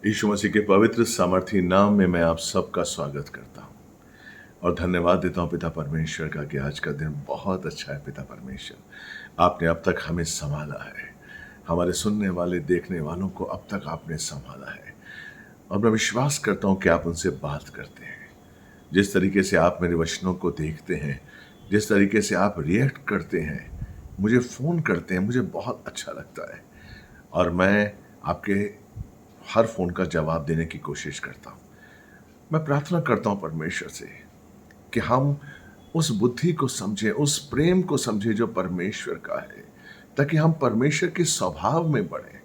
यीशु मसीह के पवित्र सामर्थी नाम में मैं आप सबका स्वागत करता हूँ और धन्यवाद देता हूँ पिता परमेश्वर का कि आज का दिन बहुत अच्छा है। पिता परमेश्वर, आपने अब तक हमें संभाला है, हमारे सुनने वाले देखने वालों को अब तक आपने संभाला है और मैं विश्वास करता हूँ कि आप उनसे बात करते हैं। जिस तरीके से आप मेरे वचनों को देखते हैं, जिस तरीके से आप रिएक्ट करते हैं, मुझे फ़ोन करते हैं, मुझे बहुत अच्छा लगता है और मैं आपके हर फ़ोन का जवाब देने की कोशिश करता हूँ। मैं प्रार्थना करता हूँ परमेश्वर से कि हम उस बुद्धि को समझें, उस प्रेम को समझें जो परमेश्वर का है, ताकि हम परमेश्वर के स्वभाव में बढ़ें,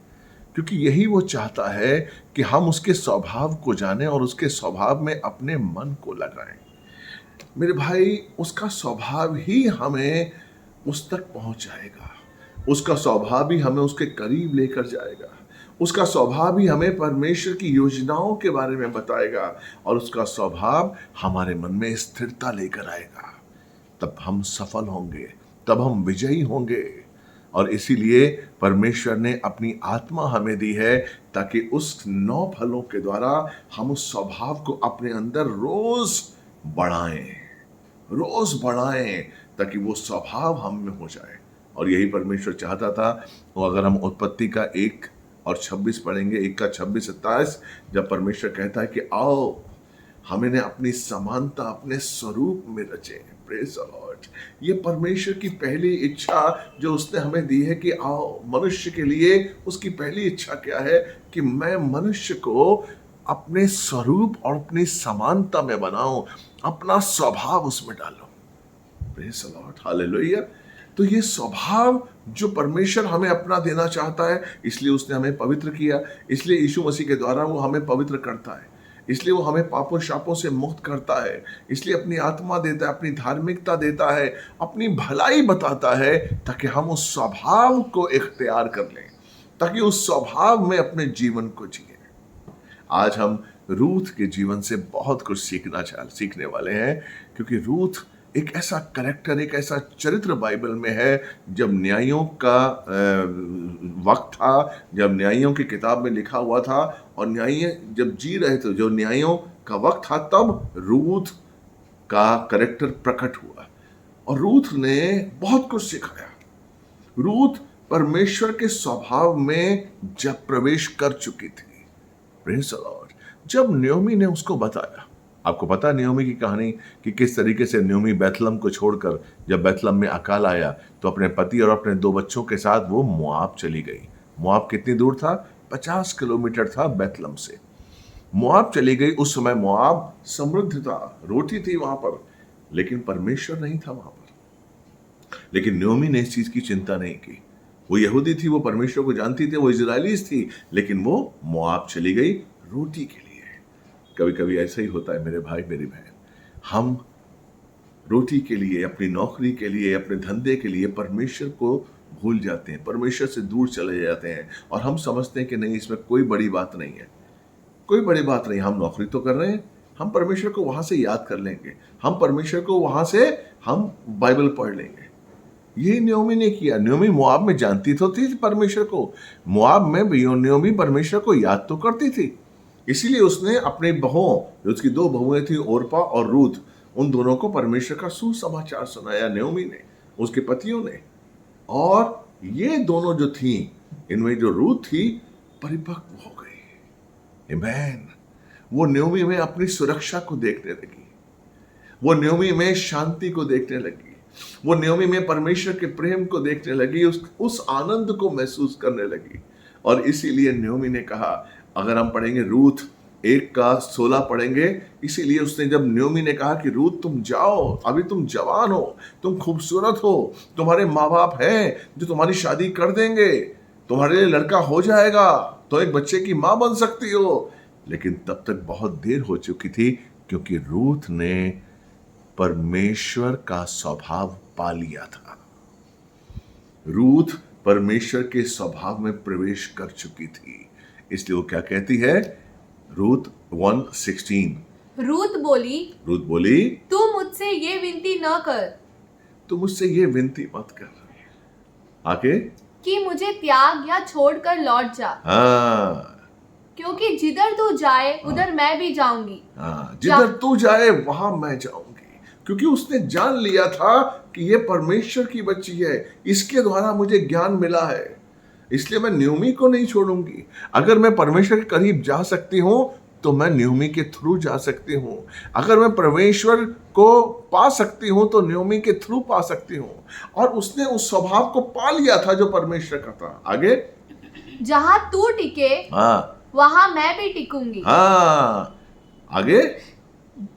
क्योंकि यही वो चाहता है कि हम उसके स्वभाव को जानें और उसके स्वभाव में अपने मन को लगाएं। मेरे भाई, उसका स्वभाव ही हमें उस तक पहुंचाएगा, उसका स्वभाव ही हमें उसके करीब लेकर जाएगा, उसका स्वभाव ही हमें परमेश्वर की योजनाओं के बारे में बताएगा और उसका स्वभाव हमारे मन में स्थिरता लेकर आएगा। तब हम सफल होंगे, तब हम विजयी होंगे। और इसीलिए परमेश्वर ने अपनी आत्मा हमें दी है ताकि उस 9 फलों के द्वारा हम उस स्वभाव को अपने अंदर रोज बढ़ाएं, ताकि वो स्वभाव हम में हो जाए। और यही परमेश्वर चाहता था। वो अगर हम उत्पत्ति का 1:26 पढ़ेंगे, 1:26-27, जब परमेश्वर कहता है कि आओ हम इन्हें अपनी समानता, अपने स्वरूप में रचे। Praise the Lord. ये परमेश्वर की पहली इच्छा जो उसने हमें दी है कि आओ, मनुष्य के लिए उसकी पहली इच्छा क्या है कि मैं मनुष्य को अपने स्वरूप और अपनी समानता में बनाऊं, अपना स्वभाव उसमें डालूं। Praise the Lord, hallelujah. तो ये स्वभाव जो परमेश्वर हमें अपना देना चाहता है, इसलिए उसने हमें पवित्र किया, इसलिए यीशु मसीह के द्वारा वो हमें पवित्र करता है, इसलिए वो हमें पापों शापों से मुक्त करता है, इसलिए अपनी आत्मा देता है, अपनी धार्मिकता देता है, अपनी भलाई बताता है, ताकि हम उस स्वभाव को इख्तियार कर लें, ताकि उस स्वभाव में अपने जीवन को जिए। आज हम रूथ के जीवन से बहुत कुछ सीखने वाले हैं, क्योंकि रूथ एक ऐसा कैरेक्टर, एक ऐसा चरित्र बाइबल में है। जब न्यायों का वक्त था, जब न्यायों की किताब में लिखा हुआ था और न्यायी जब जी रहे थे, जो न्यायों का वक्त था, तब रूथ का कैरेक्टर प्रकट हुआ और रूथ ने बहुत कुछ सिखाया। रूथ परमेश्वर के स्वभाव में जब प्रवेश कर चुकी थी। Praise the Lord. जब नयोमी ने उसको बताया, आपको पता है नयोमी की कहानी कि किस तरीके से नयोमी बैतलहम को छोड़कर, जब बैतलहम में अकाल आया, तो अपने पति और अपने 2 बच्चों के साथ वो मोआब चली गई। मोआब कितनी दूर था? 50 किलोमीटर था बैतलहम से। मोआब चली गई। उस समय मोआब समृद्ध था, रोटी थी वहां पर, लेकिन परमेश्वर नहीं था वहां पर। लेकिन नयोमी ने इस चीज की चिंता नहीं की। वो यहूदी थी, वो परमेश्वर को जानती थी, वो इजरायलीज थी, लेकिन वो मोआब चली गई रोटी के लिए। कभी कभी ऐसा ही होता है मेरे भाई, मेरी बहन, हम रोटी के लिए, अपनी नौकरी के लिए, अपने धंधे के लिए परमेश्वर को भूल जाते हैं, परमेश्वर से दूर चले जाते हैं और हम समझते हैं कि नहीं, इसमें कोई बड़ी बात नहीं है, कोई बड़ी बात नहीं, हम नौकरी तो कर रहे हैं, हम परमेश्वर को वहां से याद कर लेंगे, हम परमेश्वर को वहां से हम बाइबल पढ़ लेंगे। यही नयोमी ने किया। नयोमी मोआब में जानती तो थी परमेश्वर को, मोआब में नयोमी परमेश्वर को याद तो करती थी। इसीलिए उसने अपने बहुओं, जो उसकी 2 बहुएं थी, ओरपा और रूथ, उन दोनों को परमेश्वर का सुसमाचार सुनाया, नयोमी ने, उसके पतियों ने। और ये दोनों जो थी, इनमें जो रूथ थी, परिपक्व हो गई। आमीन। वो नयोमी में अपनी सुरक्षा को देखने लगी, वो नयोमी में शांति को देखने लगी, वो नयोमी में परमेश्वर के प्रेम को देखने लगी, उस आनंद को महसूस करने लगी। और इसीलिए नयोमी ने कहा, अगर हम पढ़ेंगे रूथ 1:16 पढ़ेंगे, इसीलिए उसने, जब नयोमी ने कहा कि रूथ तुम जाओ, अभी तुम जवान हो, तुम खूबसूरत हो, तुम्हारे माँ बाप हैं जो तुम्हारी शादी कर देंगे, तुम्हारे लिए लड़का हो जाएगा, तो एक बच्चे की माँ बन सकती हो। लेकिन तब तक बहुत देर हो चुकी थी, क्योंकि रूथ ने परमेश्वर का स्वभाव पा लिया था। रूथ परमेश्वर के स्वभाव में प्रवेश कर चुकी थी। इसलिए वो क्या कहती है? रूथ 1:16, रूथ बोली, तू मुझसे ये विनती न कर, तू मुझसे ये विनती मत कर, आगे, कि मुझे त्याग या छोड़कर लौट जा, हाँ, क्योंकि जिधर तू जाए उधर मैं भी जाऊंगी। हाँ, जिधर तू जाए वहां मैं जाऊंगी, क्योंकि उसने जान लिया था कि ये परमेश्वर की बच्ची है, इसके द्वारा मुझे ज्ञान मिला है, इसलिए मैं न्योमी को नहीं छोड़ूंगी। अगर मैं परमेश्वर के करीब जा सकती हूं तो मैं न्योमी के थ्रू जा सकती हूं। अगर मैं परमेश्वर को पा सकती हूं तो न्योमी के थ्रू पा सकती हूं। और उसने उस स्वभाव को पा लिया था जो परमेश्वर का था। आगे, जहां तू टिके हाँ वहां मैं भी टिकूंगी। हाँ, आगे,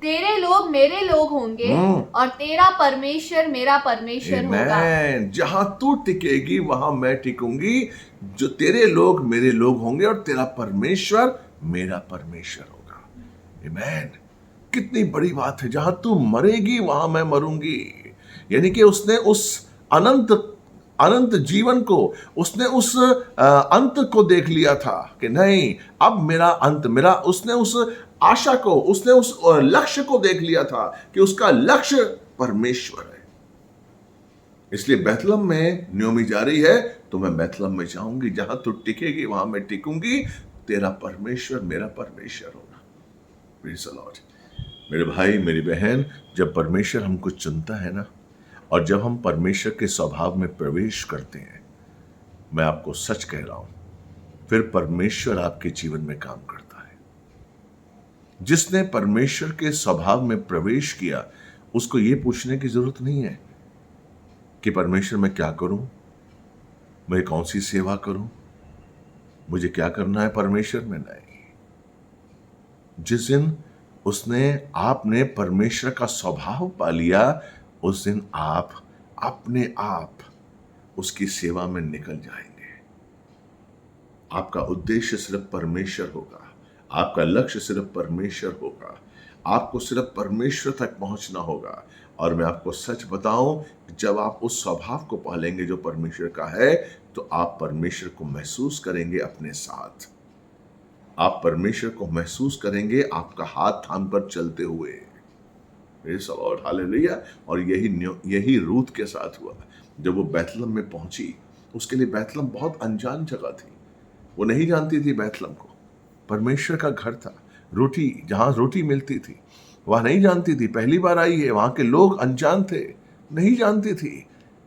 तेरे लोग मेरे लोग होंगे और तेरा परमेश्वर मेरा परमेश्वर होगा। आमेन। जहां तू टिकेगी वहां मैं टिकूंगी, जो तेरे लोग मेरे लोग होंगे और तेरा परमेश्वर मेरा परमेश्वर होगा। आमेन। कितनी बड़ी बात है, जहां तू मरेगी वहां मैं मरूंगी। यानी कि उसने उस अनंत जीवन को, उसने उस अंत को देख लिया था कि नहीं, अब मेरा अंत, मेरा, उसने उस आशा को, उसने उस लक्ष्य को देख लिया था कि उसका लक्ष्य परमेश्वर है। इसलिए बैतलहम में न्योमी जा रही है तो मैं बैतलहम में जाऊंगी, जहां तू टिकेगी वहां मैं टिकूंगी, तेरा परमेश्वर मेरा परमेश्वर होगा। Praise the Lord. मेरे भाई मेरी बहन, जब परमेश्वर हमको चुनता है ना, और जब हम परमेश्वर के स्वभाव में प्रवेश करते हैं, मैं आपको सच कह रहा हूं, फिर परमेश्वर आपके जीवन में काम करता है। जिसने परमेश्वर के स्वभाव में प्रवेश किया, उसको यह पूछने की जरूरत नहीं है कि परमेश्वर मैं क्या करूं, मैं कौन सी सेवा करूं, मुझे क्या करना है परमेश्वर में। नहीं, जिस दिन आपने परमेश्वर का स्वभाव पा लिया, उस दिन आप अपने आप उसकी सेवा में निकल जाएंगे। आपका उद्देश्य सिर्फ परमेश्वर होगा, आपका लक्ष्य सिर्फ परमेश्वर होगा, आपको सिर्फ परमेश्वर तक पहुंचना होगा। और मैं आपको सच बताऊं, जब आप उस स्वभाव को पालेंगे जो परमेश्वर का है, तो आप परमेश्वर को महसूस करेंगे अपने साथ। आप परमेश्वर को महसूस करेंगे आपका हाथ थाम कर चलते हुए। और हालेलुया। और यही रूत के साथ हुआ। जब वो बैतलहम में पहुंची, उसके लिए बैतलहम बहुत अनजान जगह थी। वो नहीं जानती थी बैतलहम को, परमेश्वर का घर था, जहां रोटी मिलती थी, वहां नहीं जानती थी। पहली बार आई है, वहां के लोग अनजान थे, नहीं जानती थी।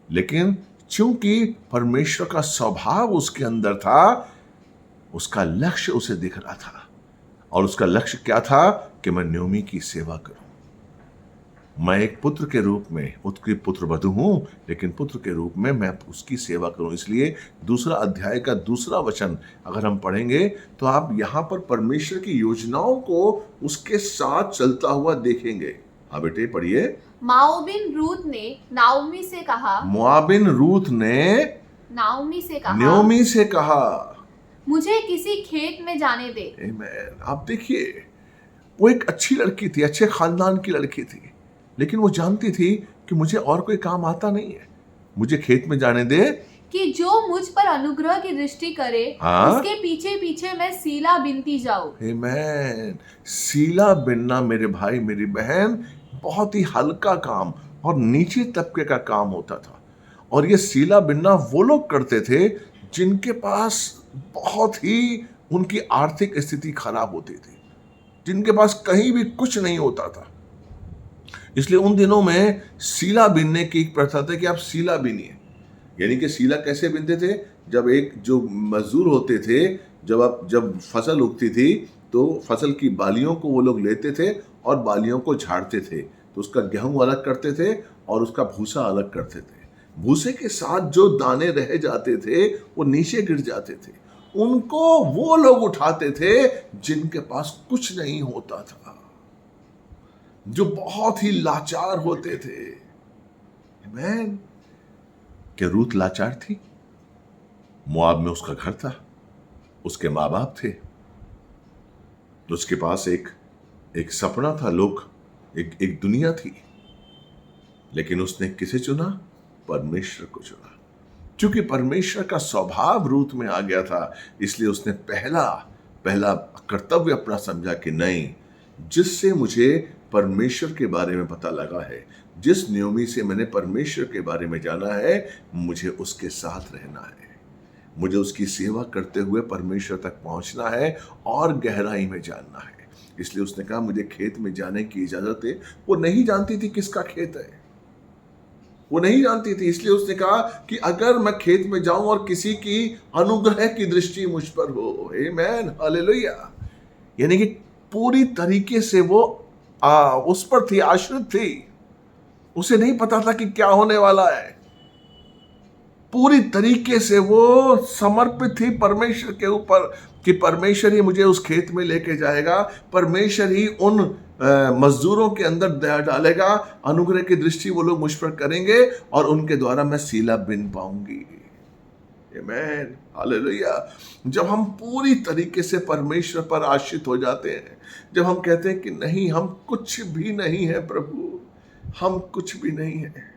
लेकिन चूंकि परमेश्वर का स्वभाव उसके अंदर था, उसका लक्ष्य उसे दिख रहा था। और उसका लक्ष्य क्या था? कि मैं न्योमी की सेवा करूं। मैं एक पुत्र के रूप में, उसकी पुत्रवधू हूं, लेकिन पुत्र के रूप में मैं उसकी सेवा करूं। इसलिए 2 अध्याय का 2 वचन अगर हम पढ़ेंगे तो आप यहां पर परमेश्वर की योजनाओं को उसके साथ चलता हुआ देखेंगे। हाँ बेटे पढ़िए। मोआबिन रूत ने नाओमी से कहा, मोआबिन रूत ने न्योमी से कहा, मुझे किसी खेत में जाने दे। आमीन। आप देखिए, वो एक अच्छी लड़की थी, अच्छे खानदान की लड़की थी, लेकिन वो जानती थी कि मुझे और कोई काम आता नहीं है, मुझे खेत में जाने दे कि जो मुझ पर अनुग्रह की दृष्टि करे, उसके पीछे पीछे मैं सीला बिनती जाऊं। आमीन। सीला बिनना मेरे भाई मेरी बहन बहुत ही हल्का काम और नीचे तबके का काम होता था। और ये सीला बिनना वो लोग करते थे जिनके पास बहुत ही उनकी आर्थिक स्थिति खराब होती थी, जिनके पास कहीं भी कुछ नहीं होता था। इसलिए उन दिनों में सीला बिनने की एक प्रथा था कि आप सीला बिनिए। यानी कि सीला कैसे बिनते थे? जब एक जो मजदूर होते थे, जब फसल उगती थी तो फसल की बालियों को वो लोग लेते थे और बालियों को झाड़ते थे, तो उसका गेहूं अलग करते थे और उसका भूसा अलग करते थे। भूसे के साथ जो दाने रह जाते थे वो नीचे गिर जाते थे, उनको वो लोग उठाते थे जिनके पास कुछ नहीं होता था, जो बहुत ही लाचार होते थे। आमीन। क्या रूत लाचार थी? मोआब में उसका घर था, उसके माँ बाप थे, उसके पास एक सपना था, लोग, एक दुनिया थी। लेकिन उसने किसे चुना? परमेश्वर को चुना। क्योंकि परमेश्वर का स्वभाव रूत में आ गया था, इसलिए उसने पहला कर्तव्य अपना समझा कि नहीं, जिससे मुझे परमेश्वर के बारे में पता लगा है, जिस न्योमी से मैंने परमेश्वर के बारे में जाना है, मुझे उसके साथ रहना है, मुझे उसकी सेवा करते हुए परमेश्वर तक पहुंचना है और गहराई में जानना है। इसलिए उसने कहा मुझे खेत में जाने की इजाजत है। वो नहीं जानती थी किसका खेत है, वो नहीं जानती थी। इसलिए उसने कहा कि अगर मैं खेत में जाऊं और किसी की अनुग्रह की दृष्टि मुझ पर हो, आमेन, हालेलुया, यानी कि पूरी तरीके से वो उस पर थी, आश्रित थी। उसे नहीं पता था कि क्या होने वाला है। पूरी तरीके से वो समर्पित थी परमेश्वर के ऊपर कि परमेश्वर ही मुझे उस खेत में लेके जाएगा, परमेश्वर ही उन मजदूरों के अंदर दया डालेगा, अनुग्रह की दृष्टि वो लोग मुझ पर करेंगे और उनके द्वारा मैं सीला बिन पाऊंगी। आमेन, हालेलुया। जब हम पूरी तरीके से परमेश्वर पर आश्रित हो जाते हैं, जब हम कहते हैं कि नहीं, हम कुछ भी नहीं है प्रभु, हम कुछ भी नहीं है,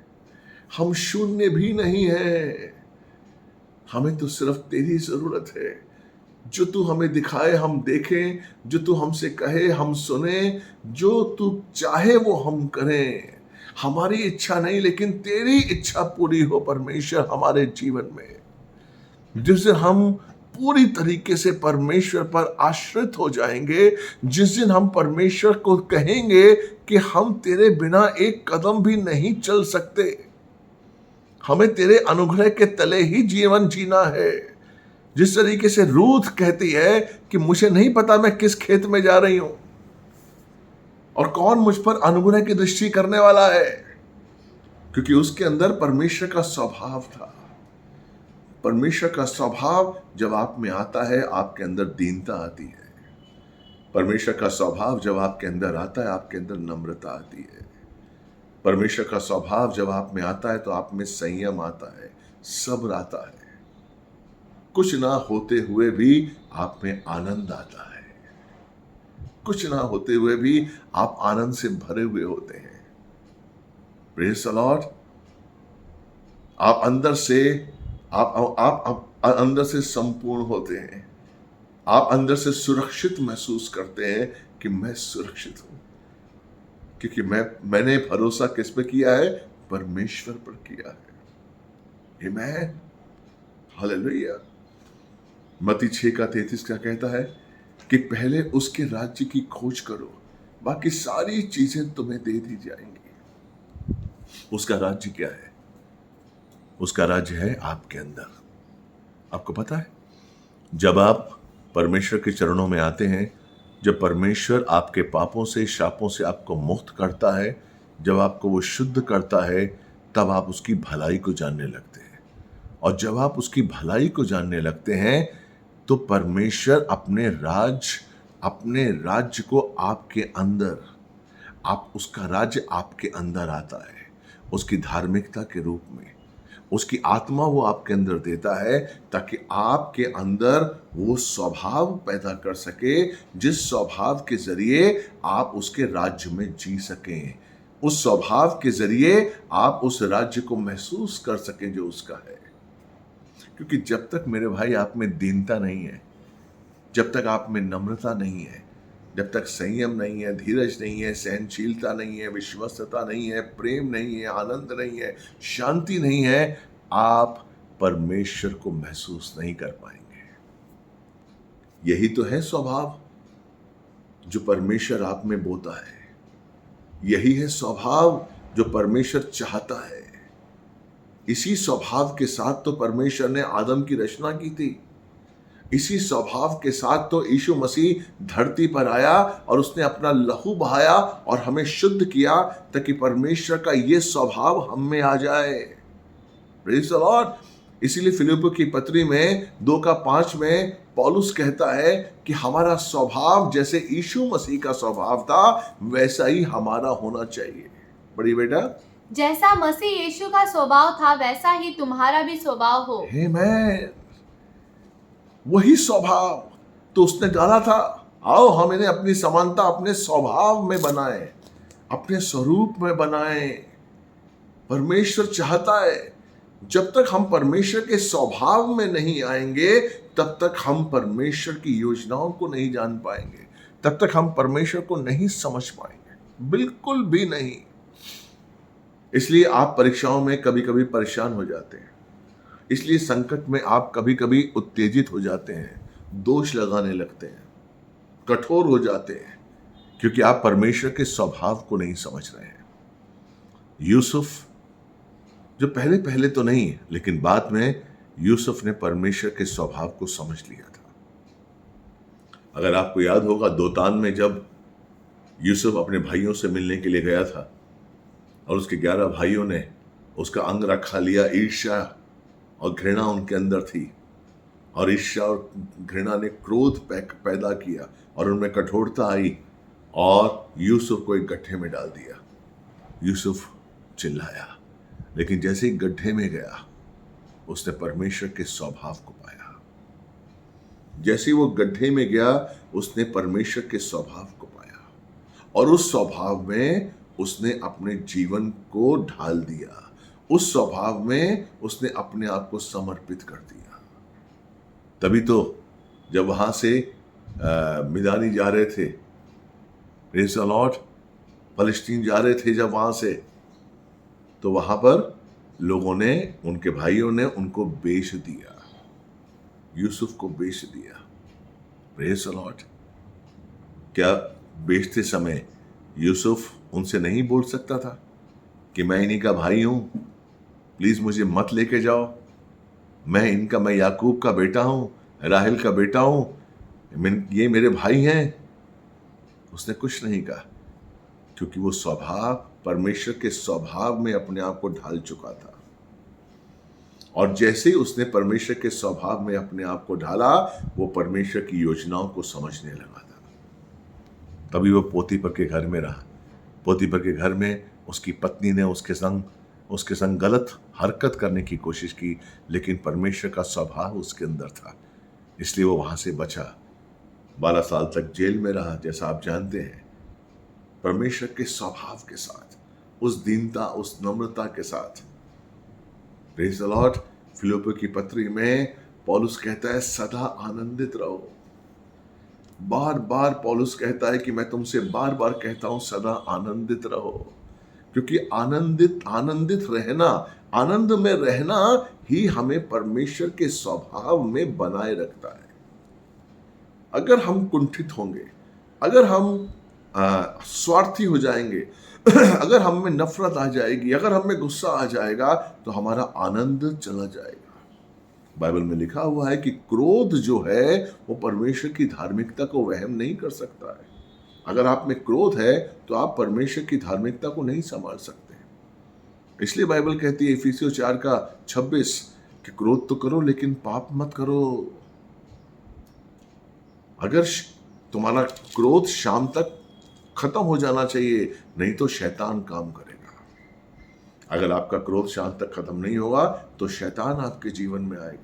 हम शून्य भी नहीं है, हमें तो सिर्फ तेरी जरूरत है। जो तू हमें दिखाए हम देखें, जो तू हमसे कहे हम सुने, जो तू चाहे वो हम करें। हमारी इच्छा नहीं लेकिन तेरी इच्छा पूरी हो परमेश्वर हमारे जीवन में। जिस दिन हम पूरी तरीके से परमेश्वर पर आश्रित हो जाएंगे, जिस दिन हम परमेश्वर को कहेंगे कि हम तेरे बिना एक कदम भी नहीं चल सकते, हमें तेरे अनुग्रह के तले ही जीवन जीना है। जिस तरीके से रूथ कहती है कि मुझे नहीं पता मैं किस खेत में जा रही हूं और कौन मुझ पर अनुग्रह की दृष्टि करने वाला है, क्योंकि उसके अंदर परमेश्वर का स्वभाव था। परमेश्वर का स्वभाव जब आप में आता है, आपके अंदर दीनता आती है। परमेश्वर का स्वभाव जब आपके अंदर आता है, आपके अंदर नम्रता आती है। परमेश्वर का स्वभाव जब आप में आता है तो आप में संयम आता है, सब्र आता है। कुछ ना होते हुए भी आप में आनंद आता है। कुछ ना होते हुए भी आप आनंद से भरे हुए होते हैं। Praise the Lord. आप अंदर से आप अंदर से संपूर्ण होते हैं। आप अंदर से सुरक्षित महसूस करते हैं कि मैं सुरक्षित हूं, क्योंकि मैंने भरोसा किस पे किया है? परमेश्वर पर किया है। आमेन, हालेलुया। मत्ती 6:33 क्या कहता है कि पहले उसके राज्य की खोज करो, बाकी सारी चीजें तुम्हें दे दी जाएंगी। उसका राज्य क्या है? उसका राज्य है आपके अंदर। आपको पता है, जब आप परमेश्वर के चरणों में आते हैं, जब परमेश्वर आपके पापों से, शापों से आपको मुक्त करता है, जब आपको वो शुद्ध करता है, तब आप उसकी भलाई को जानने लगते हैं। और जब आप उसकी भलाई को जानने लगते हैं तो परमेश्वर अपने राज्य को आपके अंदर, उसका राज्य आपके अंदर आता है, उसकी धार्मिकता के रूप में। उसकी आत्मा वो आपके अंदर देता है ताकि आपके अंदर वो स्वभाव पैदा कर सके, जिस स्वभाव के जरिए आप उसके राज्य में जी सकें, उस स्वभाव के जरिए आप उस राज्य को महसूस कर सकें जो उसका है। क्योंकि जब तक मेरे भाई आप में दीनता नहीं है, जब तक आप में नम्रता नहीं है, जब तक संयम नहीं है, धीरज नहीं है, सहनशीलता नहीं है, विश्वस्तता नहीं है, प्रेम नहीं है, आनंद नहीं है, शांति नहीं है, आप परमेश्वर को महसूस नहीं कर पाएंगे। यही तो है स्वभाव जो परमेश्वर आप में बोता है। यही है स्वभाव जो परमेश्वर चाहता है। इसी स्वभाव के साथ तो परमेश्वर ने आदम की रचना की थी। इसी स्वभाव के साथ तो यीशु मसीह धरती पर आया और उसने अपना लहू बहाया और हमें शुद्ध किया ताकि परमेश्वर का ये स्वभाव हम में आ जाए। Praise the Lord. इसीलिए फिलिप्पियों की पत्री में 2:5 में पौलुस कहता है कि हमारा स्वभाव जैसे यीशु मसीह का स्वभाव था वैसा ही हमारा होना चाहिए। बड़ी बेटा, जैसा मसीह यीशु का स्वभाव था वैसा ही तुम्हारा भी स्वभाव हो। आमेन। वही स्वभाव तो उसने डाला था। आओ हम इन्हें अपनी समानता, अपने स्वभाव में बनाए, अपने स्वरूप में बनाए। परमेश्वर चाहता है जब तक हम परमेश्वर के स्वभाव में नहीं आएंगे तब तक हम परमेश्वर की योजनाओं को नहीं जान पाएंगे, तब तक हम परमेश्वर को नहीं समझ पाएंगे, बिल्कुल भी नहीं। इसलिए आप परीक्षाओं में कभी कभी परेशान हो जाते हैं, इसलिए संकट में आप कभी कभी उत्तेजित हो जाते हैं, दोष लगाने लगते हैं, कठोर हो जाते हैं, क्योंकि आप परमेश्वर के स्वभाव को नहीं समझ रहे हैं। यूसुफ जो पहले पहले तो नहीं, लेकिन बाद में यूसुफ ने परमेश्वर के स्वभाव को समझ लिया था। अगर आपको याद होगा, दोतान में जब यूसुफ अपने भाइयों से मिलने के लिए गया था और उसके 11 भाइयों ने उसका अंग रखा लिया, ईर्ष्या और घृणा उनके अंदर थी, और ईर्ष्या और घृणा ने क्रोध पैदा किया और उनमें कठोरता आई और यूसुफ को एक गड्ढे में डाल दिया। यूसुफ चिल्लाया, लेकिन जैसे ही गड्ढे में गया उसने परमेश्वर के स्वभाव को पाया। जैसे ही वो गड्ढे में गया उसने परमेश्वर के स्वभाव को पाया, और उस स्वभाव में उसने अपने जीवन को ढाल दिया। उस स्वभाव में उसने अपने आप को समर्पित कर दिया। तभी तो जब वहां से मिदानी जा रहे थे, प्रेज़ द लॉर्ड, फलस्तीन जा रहे थे, जब वहां से, तो वहां पर लोगों ने, उनके भाइयों ने उनको बेच दिया, यूसुफ को बेच दिया। Praise the Lord. क्या बेचते समय यूसुफ उनसे नहीं बोल सकता था कि मैं इन्हीं का भाई हूं, प्लीज मुझे मत लेके जाओ, मैं याकूब का बेटा हूं, राहेल का बेटा हूं, ये मेरे भाई हैं? उसने कुछ नहीं कहा, क्योंकि वो स्वभाव, परमेश्वर के स्वभाव में अपने आप को ढाल चुका था। और जैसे ही उसने परमेश्वर के स्वभाव में अपने आप को ढाला, वो परमेश्वर की योजनाओं को समझने लगा था। तभी वो पोतीफर के घर में रहा। पोतीफर के घर में उसकी पत्नी ने उसके संग गलत हरकत करने की कोशिश की, लेकिन परमेश्वर का स्वभाव उसके अंदर था, इसलिए वो वहां से बचा। 12 साल तक जेल में रहा, जैसा आप जानते हैं, परमेश्वर के स्वभाव के साथ, उस दीनता, उस नम्रता के साथ। Praise the Lord. फिलिप्पियों की पत्री में पौलुस कहता है, सदा आनंदित रहो। बार बार पौलुस कहता है कि मैं तुमसे बार बार कहता हूं, सदा आनंदित रहो, क्योंकि आनंदित रहना, आनंद में रहना ही हमें परमेश्वर के स्वभाव में बनाए रखता है। अगर हम कुंठित होंगे, अगर हम स्वार्थी हो जाएंगे, अगर हम में नफरत आ जाएगी, अगर हम में गुस्सा आ जाएगा, तो हमारा आनंद चला जाएगा। बाइबल में लिखा हुआ है कि क्रोध जो है वो परमेश्वर की धार्मिकता को वहन नहीं कर सकता है। अगर आप में क्रोध है तो आप परमेश्वर की धार्मिकता को नहीं संभाल सकते। इसलिए बाइबल कहती है इफिसियों 4:26 कि क्रोध तो करो लेकिन पाप मत करो। अगर तुम्हारा क्रोध शाम तक खत्म हो जाना चाहिए, नहीं तो शैतान काम करेगा। अगर आपका क्रोध शाम तक खत्म नहीं होगा तो शैतान आपके जीवन में आएगा,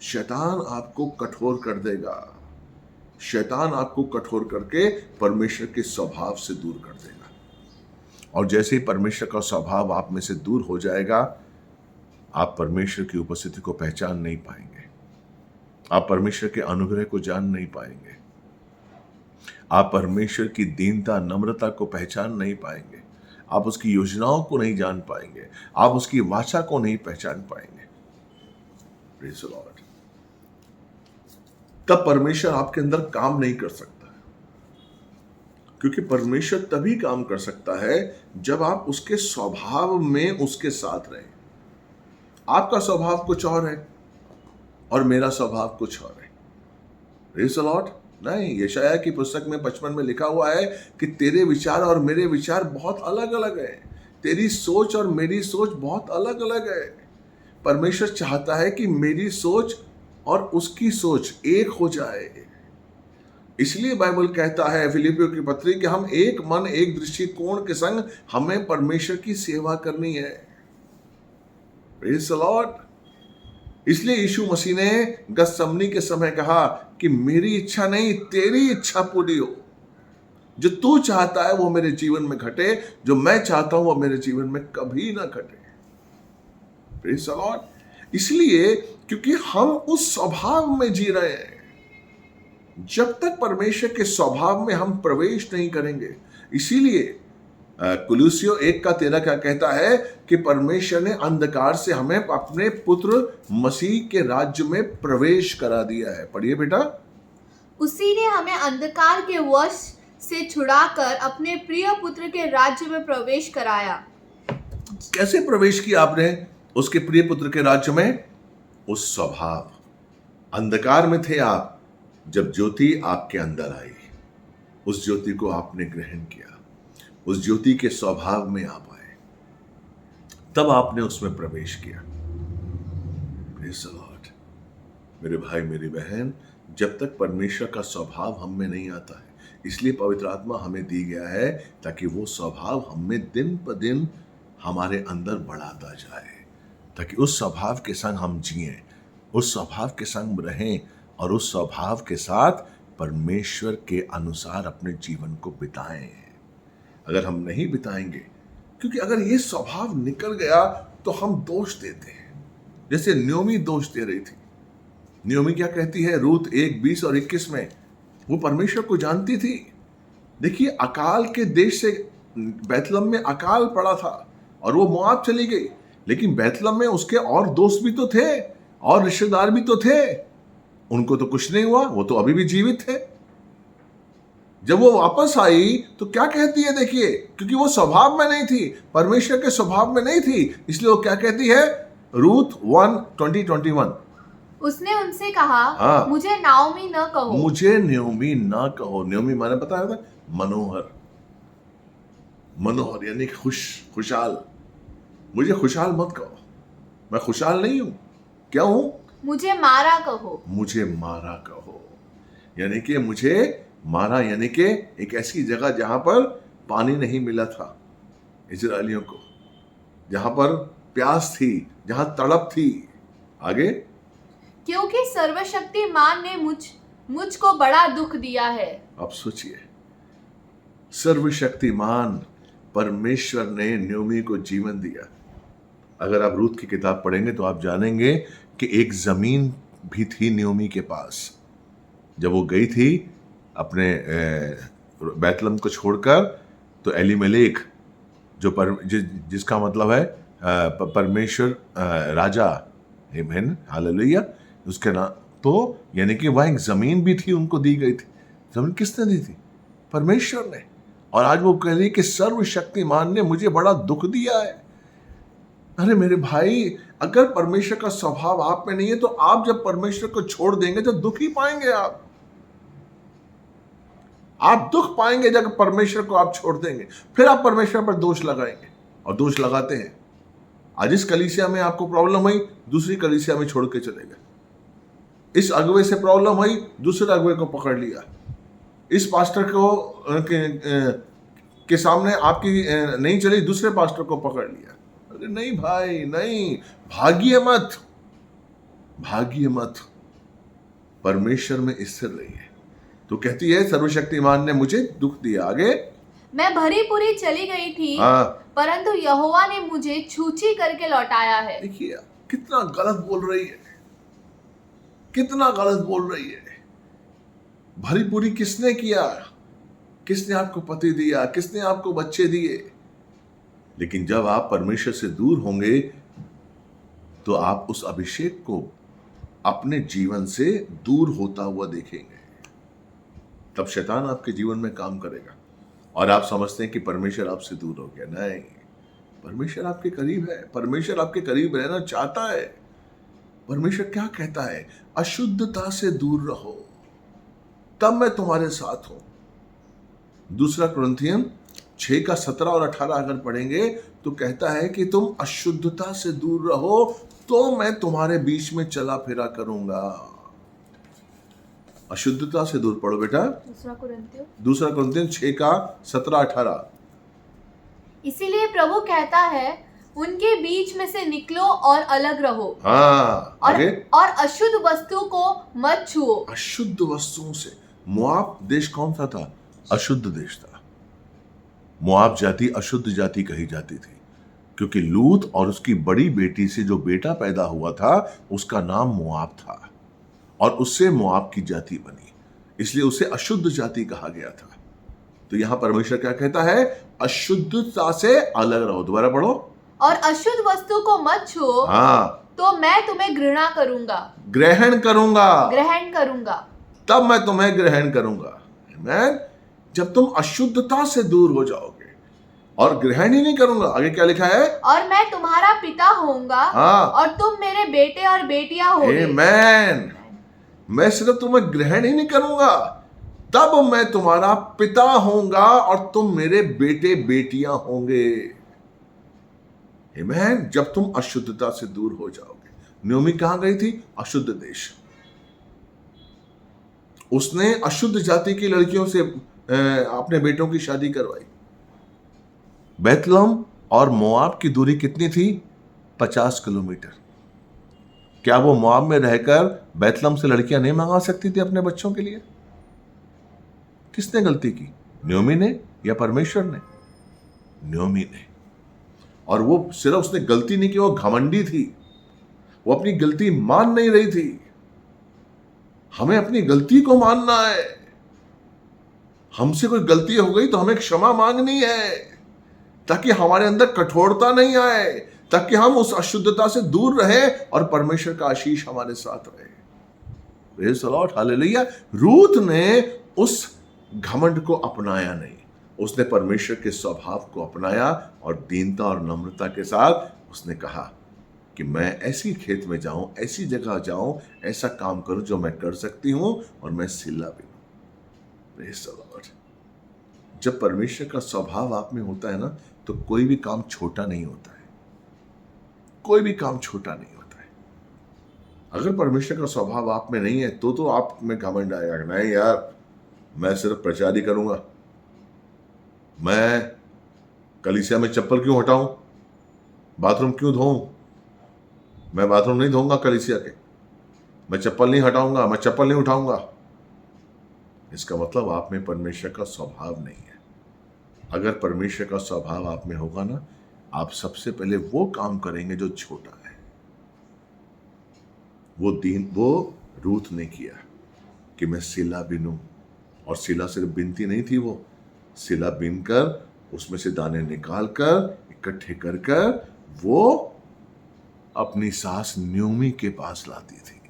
शैतान आपको कठोर कर देगा, शैतान आपको कठोर करके परमेश्वर के स्वभाव से दूर कर देगा। और जैसे ही परमेश्वर का स्वभाव आप में से दूर हो जाएगा, आप परमेश्वर की उपस्थिति को पहचान नहीं पाएंगे, आप परमेश्वर के अनुग्रह को जान नहीं पाएंगे, आप परमेश्वर की दीनता, नम्रता को पहचान नहीं पाएंगे, आप उसकी योजनाओं को नहीं जान पाएंगे, आप उसकी वाचा को नहीं पहचान पाएंगे। Praise the Lord. तब परमेश्वर आपके अंदर काम नहीं कर सकता है, क्योंकि परमेश्वर तभी काम कर सकता है जब आप उसके स्वभाव में उसके साथ रहें। आपका स्वभाव कुछ और है और मेरा स्वभाव कुछ और है। Praise the Lord. नहीं, यशायाह की पुस्तक में 55 में लिखा हुआ है कि तेरे विचार और मेरे विचार बहुत अलग अलग है, तेरी सोच और मेरी सोच बहुत अलग अलग है। परमेश्वर चाहता है कि मेरी सोच और उसकी सोच एक हो जाए। इसलिए बाइबल कहता है फिलिप्पियों की पत्री कि हम एक मन, एक दृष्टिकोण के संग हमें परमेश्वर की सेवा करनी है। Praise the Lord. इसलिए यीशु मसीह ने गतसमनी के समय कहा कि मेरी इच्छा नहीं, तेरी इच्छा पूरी हो। जो तू चाहता है वो मेरे जीवन में घटे, जो मैं चाहता हूं वो मेरे जीवन में कभी ना घटे। Praise the Lord. इसलिए क्योंकि हम उस स्वभाव में जी रहे हैं, जब तक परमेश्वर के स्वभाव में हम प्रवेश नहीं करेंगे। इसीलिए कुलूसियों 1:13 क्या कहता है कि परमेश्वर ने अंधकार से हमें अपने पुत्र मसीह के राज्य में प्रवेश करा दिया है। पढ़िए बेटा। उसी ने हमें अंधकार के वश से छुड़ाकर अपने प्रिय पुत्र के राज्य में प्रवेश कराया। कैसे प्रवेश किया आपने उसके प्रिय पुत्र के राज्य में? उस स्वभाव, अंधकार में थे आप, जब ज्योति आपके अंदर आई, उस ज्योति को आपने ग्रहण किया, उस ज्योति के स्वभाव में आप आए, तब आपने उसमें प्रवेश किया। Praise the Lord। मेरे भाई मेरी बहन, जब तक परमेश्वर का स्वभाव हम में नहीं आता है, इसलिए पवित्र आत्मा हमें दी गया है ताकि वो स्वभाव हमें दिन प दिन हमारे अंदर बढ़ाता जाए, ताकि उस स्वभाव के संग हम जिएं, उस स्वभाव के संग रहें और उस स्वभाव के साथ परमेश्वर के अनुसार अपने जीवन को बिताएं। अगर हम नहीं बिताएंगे, क्योंकि अगर ये स्वभाव निकल गया तो हम दोष देते हैं। जैसे न्योमी दोष दे रही थी। न्योमी क्या कहती है? रूत 1:20 और 21 में वो परमेश्वर को जानती थी। देखिए, अकाल के देश से बैतलहम में अकाल पड़ा था और वो मोआब चली गई, लेकिन बैतलहम में उसके और दोस्त भी तो थे और रिश्तेदार भी तो थे। उनको तो कुछ नहीं हुआ, वो तो अभी भी जीवित थे। जब वो वापस आई तो क्या कहती है? देखिए, क्योंकि वो स्वभाव में नहीं थी, परमेश्वर के स्वभाव में नहीं थी, इसलिए वो क्या कहती है? रूत 1:20-21। उसने उनसे कहा, हाँ। मुझे नाओमी न कहो। मुझे न्योमी ना कहो। न्योमी माने बताया था? मनोहर। मनोहर यानी खुशहाल। मुझे खुशहाल मत कहो, मैं खुशहाल नहीं हूं। क्या हूं? मुझे मारा कहो। मुझे मारा कहो, यानी कि मुझे मारा, यानी कि एक ऐसी जगह जहां पर पानी नहीं मिला था इजरायलियों को, जहां पर प्यास थी, जहां तड़प थी। आगे, क्योंकि सर्वशक्तिमान ने मुझको बड़ा दुख दिया है। अब सोचिए, सर्वशक्तिमान परमेश्वर ने न्योमी को जीवन दिया। अगर आप रूत की किताब पढ़ेंगे तो आप जानेंगे कि एक जमीन भी थी न्योमी के पास। जब वो गई थी अपने बैतलहम को छोड़कर, तो एलीमेलेक जिसका मतलब है परमेश्वर राजा, आमीन, हालेलुया, उसके नाम, तो यानी कि वह एक जमीन भी थी, उनको दी गई थी। जमीन किसने दी थी? परमेश्वर ने। और आज वो कह रही है कि सर्वशक्तिमान ने मुझे बड़ा दुख दिया है। अरे मेरे भाई, अगर परमेश्वर का स्वभाव आप में नहीं है तो आप जब परमेश्वर को छोड़ देंगे तो दुख ही पाएंगे। आप दुख पाएंगे जब परमेश्वर को आप छोड़ देंगे। फिर आप परमेश्वर पर दोष लगाएंगे, और दोष लगाते हैं। आज इस कलीसिया में आपको प्रॉब्लम हुई, दूसरी कलीसिया में छोड़ के चले गए। इस अगुवे से प्रॉब्लम हुई, दूसरे अगुवे को पकड़ लिया। इस पास्टर को के सामने आपकी नहीं चली, दूसरे पास्टर को पकड़ लिया। अरे नहीं भाई, नहीं, भागिए मत, भागिए मत, परमेश्वर में स्थिर रहिए। तो कहती है सर्वशक्तिमान ने मुझे दुख दिया। आगे, मैं भरी पूरी चली गई थी, हाँ, परंतु यहोवा ने मुझे छूछी करके लौटाया है। देखिए कितना गलत बोल रही है, कितना गलत बोल रही है। भरी पूरी किसने किया? किसने आपको पति दिया? किसने आपको बच्चे दिए? लेकिन जब आप परमेश्वर से दूर होंगे तो आप उस अभिषेक को अपने जीवन से दूर होता हुआ देखेंगे। तब शैतान आपके जीवन में काम करेगा और आप समझते हैं कि परमेश्वर आपसे दूर हो गया। नहीं, परमेश्वर आपके करीब है। परमेश्वर आपके करीब रहना चाहता है। परमेश्वर क्या कहता है? अशुद्धता से दूर रहो, तब मैं तुम्हारे साथ हूं। दूसरा कुरिन्थियन 6:17 और 18 अगर पढ़ेंगे तो कहता है कि तुम अशुद्धता से दूर रहो तो मैं तुम्हारे बीच में चला फिरा करूंगा। अशुद्धता से दूर पढ़ो बेटा। दूसरा कुरिन्थियन 6:17-18। इसीलिए प्रभु कहता है, उनके बीच में से निकलो और अलग रहो। हाँ, आगे, और अशुद्ध वस्तु को मत छुओ। अशुद्ध वस्तुओं से। मोआब देश कौन सा था? अशुद्ध देश था। मोआब जाति अशुद्ध जाति कही जाती थी, क्योंकि लूत और उसकी बड़ी बेटी से जो बेटा पैदा हुआ था उसका नाम मोआब था, और उससे मोआब की जाति बनी, इसलिए उसे अशुद्ध जाति कहा गया था। तो यहां परमेश्वर क्या कहता है? अशुद्धता से अलग रहो। दोबारा पढ़ो। और अशुद्ध वस्तु को मत छुओ, हाँ, तो मैं तुम्हें घृणा करूंगा, ग्रहण करूंगा, ग्रहण करूंगा। तब मैं तुम्हें ग्रहण करूंगा। आमीन। जब तुम अशुद्धता से दूर हो जाओगे, और ग्रहण ही नहीं करूंगा, आगे क्या लिखा है? और मैं तुम्हारा पिता होऊंगा, हाँ। और तुम मेरे बेटे और बेटियां होगे। आमीन। मैं सिर्फ तुम्हें ग्रहण ही नहीं करूंगा, तब मैं तुम्हारा पिता होऊंगा और तुम मेरे बेटे बेटियां होंगे। आमीन। जब तुम अशुद्धता से दूर हो जाओगे। नयोमी कहां गई थी? अशुद्ध देश। उसने अशुद्ध जाति की लड़कियों से अपने बेटों की शादी करवाई। बैतलहम और मोआब की दूरी कितनी थी? 50 किलोमीटर। क्या वो मोआब में रहकर बैतलहम से लड़कियां नहीं मंगा सकती थी अपने बच्चों के लिए? किसने गलती की? नयोमी ने या परमेश्वर ने? नयोमी ने। और वो सिर्फ उसने गलती नहीं की, वो घमंडी थी। वो अपनी गलती मान नहीं रही थी। हमें अपनी गलती को मानना है। हमसे कोई गलती हो गई तो हमें क्षमा मांगनी है, ताकि हमारे अंदर कठोरता नहीं आए, ताकि हम उस अशुद्धता से दूर रहे और परमेश्वर का आशीष हमारे साथ रहे। Praise the Lord, hallelujah. Ruth ने उस घमंड को अपनाया नहीं, उसने परमेश्वर के स्वभाव को अपनाया और दीनता और नम्रता के साथ उसने कहा कि मैं ऐसी खेत में जाऊं, ऐसी जगह जाऊं, ऐसा काम करूं जो मैं कर सकती हूं, और मैं सिला भी हूं। Praise the Lord. जब परमेश्वर का स्वभाव आप में होता है ना, तो कोई भी काम छोटा नहीं होता है। कोई भी काम छोटा नहीं होता है। अगर परमेश्वर का स्वभाव आप में नहीं है तो आप में घमंड आएगा। नहीं यार, मैं सिर्फ प्रचार ही करूंगा, मैं कलीसिया में चप्पल क्यों हटाऊं, बाथरूम क्यों धोऊं, मैं बाथरूम नहीं धोऊंगा कलीसिया के, मैं चप्पल नहीं हटाऊंगा, मैं चप्पल नहीं उठाऊंगा। इसका मतलब आप में परमेश्वर का स्वभाव नहीं है। अगर परमेश्वर का स्वभाव आप में होगा ना, आप सबसे पहले वो काम करेंगे जो छोटा है। वो रूथ ने किया कि मैं सिला बिनूं, और सिला सिर्फ बिनती नहीं थी, वो सिला बिनकर उसमें से दाने निकालकर इकट्ठे कर कर वो अपनी सास नयोमी के पास लाती थी,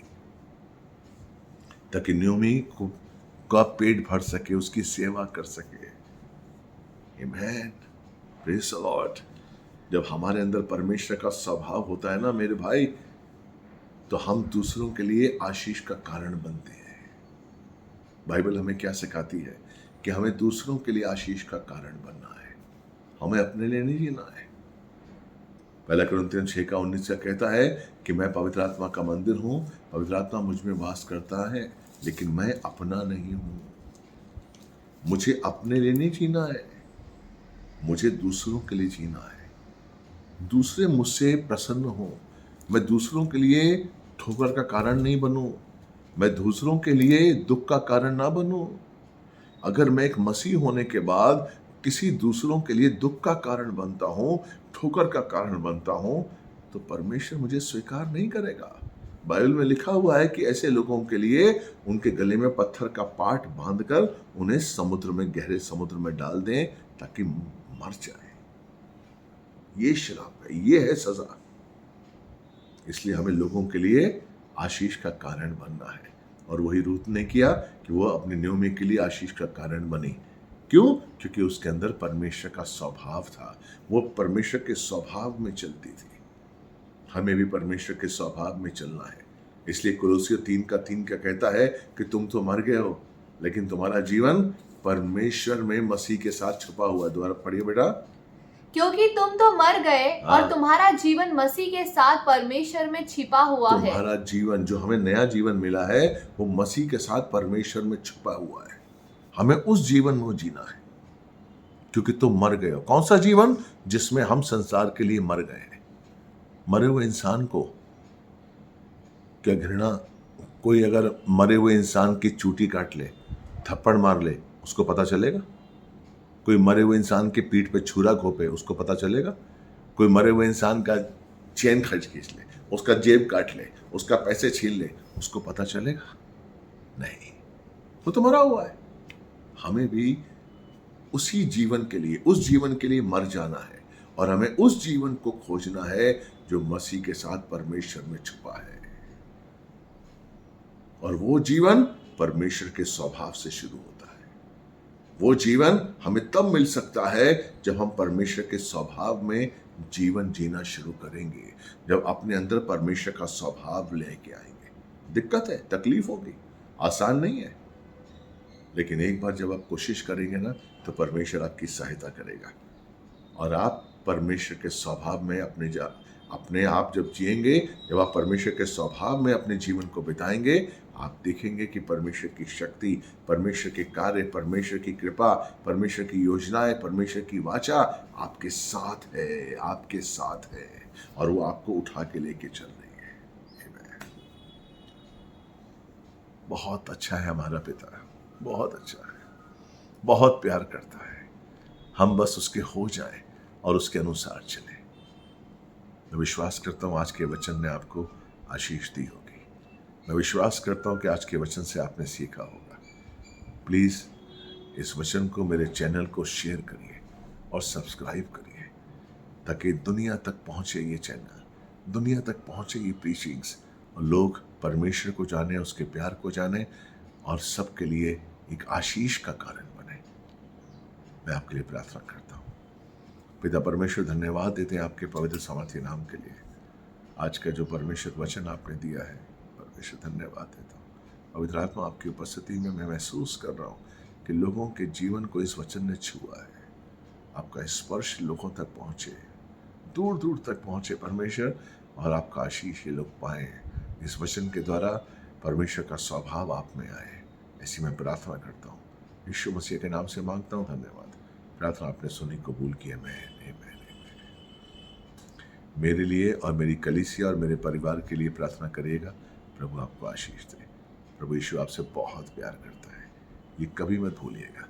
ताकि नयोमी का पेट भर सके, उसकी सेवा कर सके। आमीन। Praise the Lord. जब हमारे अंदर परमेश्वर का स्वभाव होता है ना मेरे भाई, तो हम दूसरों के लिए आशीष का कारण बनते हैं। बाइबल हमें क्या सिखाती है? कि हमें दूसरों के लिए आशीष का कारण बनना है, हमें अपने लिए नहीं जीना है। पहला कुरिन्थियों 6:19 से कहता है कि मैं पवित्र आत्मा का मंदिर हूं, पवित्र आत्मा मुझ में वास करता है, लेकिन मैं अपना नहीं हूं। मुझे अपने लिए नहीं जीना है, मुझे दूसरों के लिए जीना है। दूसरे मुझसे प्रसन्न हो, मैं दूसरों के लिए ठोकर का कारण नहीं बनूं, मैं दूसरों के लिए दुख का कारण ना बनूं। अगर मैं एक मसीह होने के बाद किसी दूसरों के लिए दुख का कारण बनता हूं, ठोकर का कारण बनता हूं, तो परमेश्वर मुझे स्वीकार नहीं करेगा। बाइबल में लिखा हुआ है कि ऐसे लोगों के लिए उनके गले में पत्थर का पाट बांधकर उन्हें समुद्र में, गहरे समुद्र में डाल दें, ताकि मर जाए। ये श्राप है, ये है सजा। इसलिए हमें लोगों के लिए आशीष का कारण बनना है, और वही रूथ ने किया कि वो अपनी नयोमी के लिए आशीष का कारण बनी। क्यों? क्योंकि उसके अंदर परमेश्वर का स्वभाव था, वो परमेश्वर के स्वभाव में चलती थी। हमें भी परमेश्वर के स्वभाव में चलना है। इसलिए कुलोसियों 3:3 क्या कहता है कि तुम तो मर गए हो, लेकिन तुम्हारा जीवन परमेश्वर में मसीह के साथ छुपा हुआ है। दोबारा पढ़िए बेटा। क्योंकि तुम तो मर गए और तुम्हारा जीवन मसीह के साथ परमेश्वर में छिपा हुआ है। तुम्हारा जीवन, जो हमें नया जीवन मिला है, वो मसीह के साथ परमेश्वर में छुपा हुआ है। हमें उस जीवन में जीना है, क्योंकि तुम मर गए हो। कौन सा जीवन? जिसमें हम संसार के लिए मर गए हैं। मरे हुए इंसान को क्या घृणा? कोई अगर मरे हुए इंसान की चूटी काट ले, थप्पड़ मार ले, उसको पता चलेगा? कोई मरे हुए इंसान के पीठ पे छुरा घोंपे, उसको पता चलेगा? कोई मरे हुए इंसान का चेन खींच ले, उसका जेब काट ले, उसका पैसे छीन ले, उसको पता चलेगा? नहीं, वो तो मरा हुआ है। हमें भी उसी जीवन के लिए, उस जीवन के लिए मर जाना है और हमें उस जीवन को खोजना है जो मसीह के साथ परमेश्वर में छुपा है। और वो जीवन परमेश्वर के स्वभाव से शुरू होता है। वो जीवन हमें तब मिल सकता है जब हम परमेश्वर के स्वभाव में जीवन जीना शुरू करेंगे, जब अपने अंदर परमेश्वर का स्वभाव लेके आएंगे। दिक्कत है, तकलीफ होगी, आसान नहीं है, लेकिन एक बार जब आप कोशिश करेंगे ना तो परमेश्वर आपकी सहायता करेगा और आप परमेश्वर के स्वभाव में अपने आप जब जिएंगे, जब आप परमेश्वर के स्वभाव में अपने जीवन को बिताएंगे, आप देखेंगे कि परमेश्वर की शक्ति, परमेश्वर के कार्य, परमेश्वर की कृपा, परमेश्वर की योजनाएं, परमेश्वर की वाचा आपके साथ है, आपके साथ है और वो आपको उठा के लेके चल रही है। Amen। बहुत अच्छा है हमारा पिता, बहुत अच्छा है, बहुत प्यार करता है। हम बस उसके हो जाएं और उसके अनुसार चलें। मैं विश्वास करता हूँ आज के वचन ने आपको आशीष दी होगी। मैं विश्वास करता हूँ कि आज के वचन से आपने सीखा होगा। प्लीज़ इस वचन को, मेरे चैनल को शेयर करिए और सब्सक्राइब करिए ताकि दुनिया तक पहुँचे ये चैनल, दुनिया तक पहुँचे ये प्रीचिंग्स और लोग परमेश्वर को जाने, उसके प्यार को जाने और सबके लिए एक आशीष का कारण बने। मैं आपके लिए प्रार्थना करता हूँ। पिता परमेश्वर, धन्यवाद देते हैं आपके पवित्र सामर्थ्य नाम के लिए। आज का जो परमेश्वर वचन आपने दिया है, परमेश्वर धन्यवाद देता हूँ। पवित्र आत्मा, आपकी उपस्थिति में मैं महसूस कर रहा हूँ कि लोगों के जीवन को इस वचन ने छुआ है। आपका स्पर्श लोगों तक पहुँचे, दूर दूर तक पहुँचे परमेश्वर, और आपका आशीष ये लोग पाएँ। इस वचन के द्वारा परमेश्वर का स्वभाव आप में आए, ऐसी मैं प्रार्थना करता हूँ। यीशु मसीह के नाम से मांगता हूँ, धन्यवाद। प्रार्थना आपने सुनी, कबूल किया। आमीन। मेरे लिए और मेरी कलीसिया और मेरे परिवार के लिए प्रार्थना करिएगा। प्रभु आपको आशीष दे। प्रभु यीशु आपसे बहुत प्यार करता है, ये कभी मत भूलिएगा।